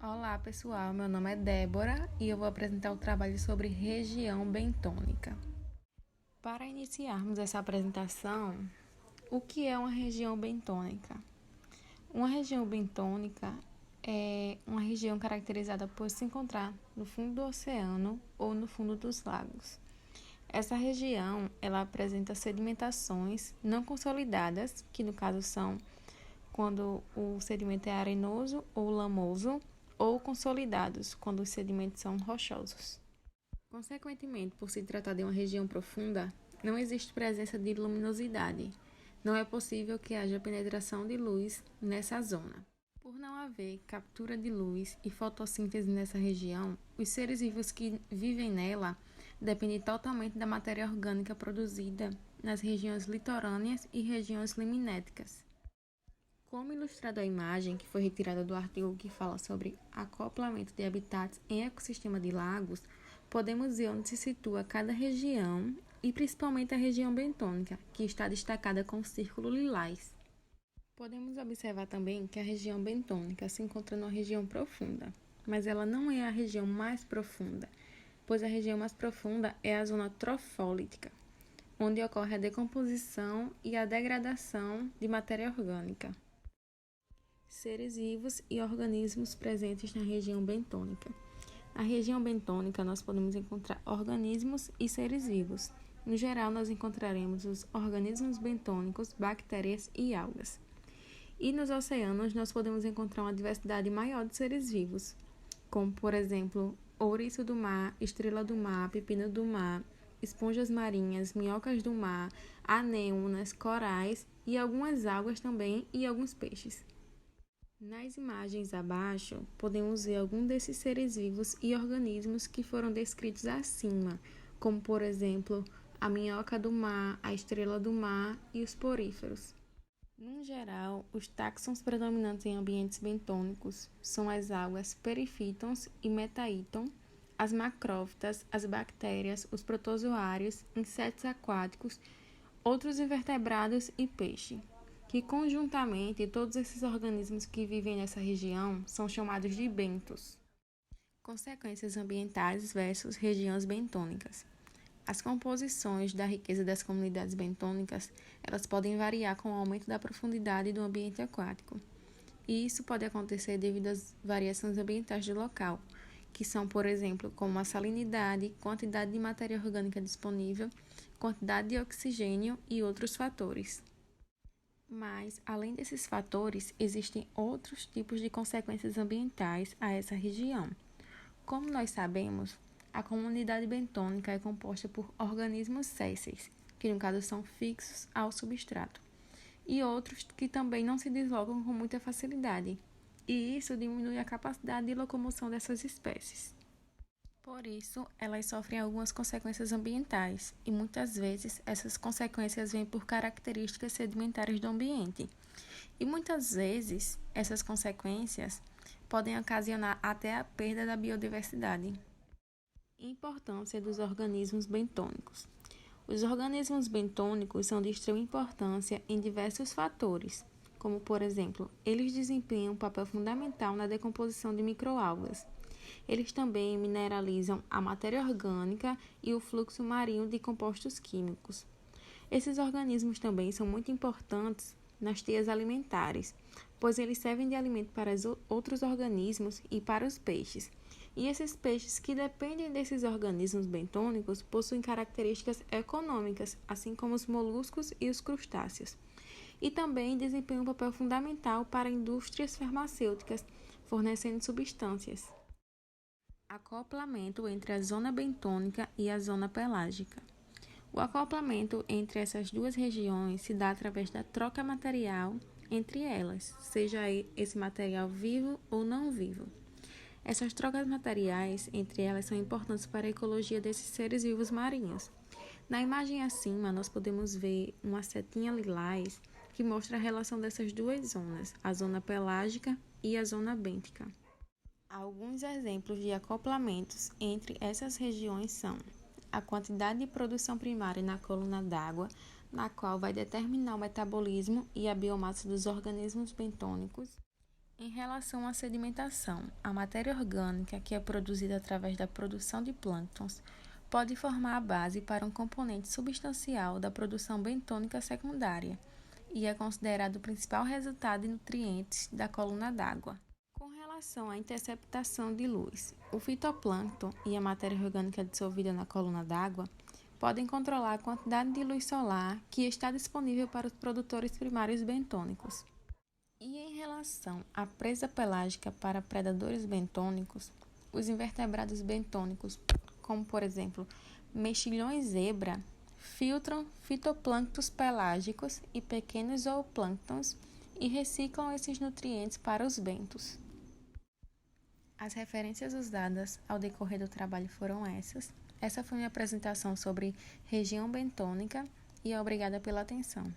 Olá pessoal, meu nome é Débora e eu vou apresentar o trabalho sobre região bentônica. Para iniciarmos essa apresentação, o que é uma região bentônica? Uma região bentônica é uma região caracterizada por se encontrar no fundo do oceano ou no fundo dos lagos. Essa região ela apresenta sedimentações não consolidadas, que no caso são quando o sedimento é arenoso ou lamoso, ou consolidados, quando os sedimentos são rochosos. Consequentemente, por se tratar de uma região profunda, não existe presença de luminosidade. Não é possível que haja penetração de luz nessa zona. Por não haver captura de luz e fotossíntese nessa região, os seres vivos que vivem nela dependem totalmente da matéria orgânica produzida nas regiões litorâneas e regiões liminéticas. Como ilustrado a imagem, que foi retirada do artigo que fala sobre acoplamento de habitats em ecossistema de lagos, podemos ver onde se situa cada região e principalmente a região bentônica, que está destacada com o círculo lilás. Podemos observar também que a região bentônica se encontra numa região profunda, mas ela não é a região mais profunda, pois a região mais profunda é a zona trofólítica, onde ocorre a decomposição e a degradação de matéria orgânica. Seres vivos e organismos presentes na região bentônica. Na região bentônica, nós podemos encontrar organismos e seres vivos. No geral, nós encontraremos os organismos bentônicos, bactérias e algas. E nos oceanos, nós podemos encontrar uma diversidade maior de seres vivos, como, por exemplo, ouriço do mar, estrela do mar, pepino do mar, esponjas marinhas, minhocas do mar, anêmonas, corais e algumas algas também e alguns peixes. Nas imagens abaixo, podemos ver alguns desses seres vivos e organismos que foram descritos acima, como, por exemplo, a minhoca do mar, a estrela do mar e os poríferos. No geral, os táxons predominantes em ambientes bentônicos são as algas perifítons e metaíton, as macrófitas, as bactérias, os protozoários, insetos aquáticos, outros invertebrados e peixe, que conjuntamente todos esses organismos que vivem nessa região são chamados de bentos. Consequências ambientais versus regiões bentônicas. As composições da riqueza das comunidades bentônicas, elas podem variar com o aumento da profundidade do ambiente aquático. E isso pode acontecer devido às variações ambientais do local, que são, por exemplo, como a salinidade, quantidade de matéria orgânica disponível, quantidade de oxigênio e outros fatores. Mas, além desses fatores, existem outros tipos de consequências ambientais a essa região. Como nós sabemos, a comunidade bentônica é composta por organismos sésseis, que no caso são fixos ao substrato, e outros que também não se deslocam com muita facilidade, e isso diminui a capacidade de locomoção dessas espécies. Por isso, elas sofrem algumas consequências ambientais, e muitas vezes essas consequências vêm por características sedimentares do ambiente. E muitas vezes essas consequências podem ocasionar até a perda da biodiversidade. Importância dos organismos bentônicos. Os organismos bentônicos são de extrema importância em diversos fatores, como, por exemplo, eles desempenham um papel fundamental na decomposição de microalgas. Eles também mineralizam a matéria orgânica e o fluxo marinho de compostos químicos. Esses organismos também são muito importantes nas teias alimentares, pois eles servem de alimento para outros organismos e para os peixes. E esses peixes que dependem desses organismos bentônicos possuem características econômicas, assim como os moluscos e os crustáceos. E também desempenham um papel fundamental para indústrias farmacêuticas, fornecendo substâncias. Acoplamento entre a zona bentônica e a zona pelágica. O acoplamento entre essas duas regiões se dá através da troca material entre elas, seja esse material vivo ou não vivo. Essas trocas materiais entre elas são importantes para a ecologia desses seres vivos marinhos. Na imagem acima, nós podemos ver uma setinha lilás que mostra a relação dessas duas zonas, a zona pelágica e a zona bêntica. Alguns exemplos de acoplamentos entre essas regiões são a quantidade de produção primária na coluna d'água, na qual vai determinar o metabolismo e a biomassa dos organismos bentônicos, Em relação à sedimentação, a matéria orgânica, que é produzida através da produção de plânctons, pode formar a base para um componente substancial da produção bentônica secundária e é considerado o principal resultado de nutrientes da coluna d'água. Com relação à interceptação de luz, o fitoplâncton e a matéria orgânica dissolvida na coluna d'água podem controlar a quantidade de luz solar que está disponível para os produtores primários bentônicos. E em relação à presa pelágica para predadores bentônicos, os invertebrados bentônicos, como por exemplo mexilhões zebra, filtram fitoplânctons pelágicos e pequenos zooplânctons e reciclam esses nutrientes para os bentos. As referências usadas ao decorrer do trabalho foram essas. Essa foi minha apresentação sobre região bentônica e obrigada pela atenção.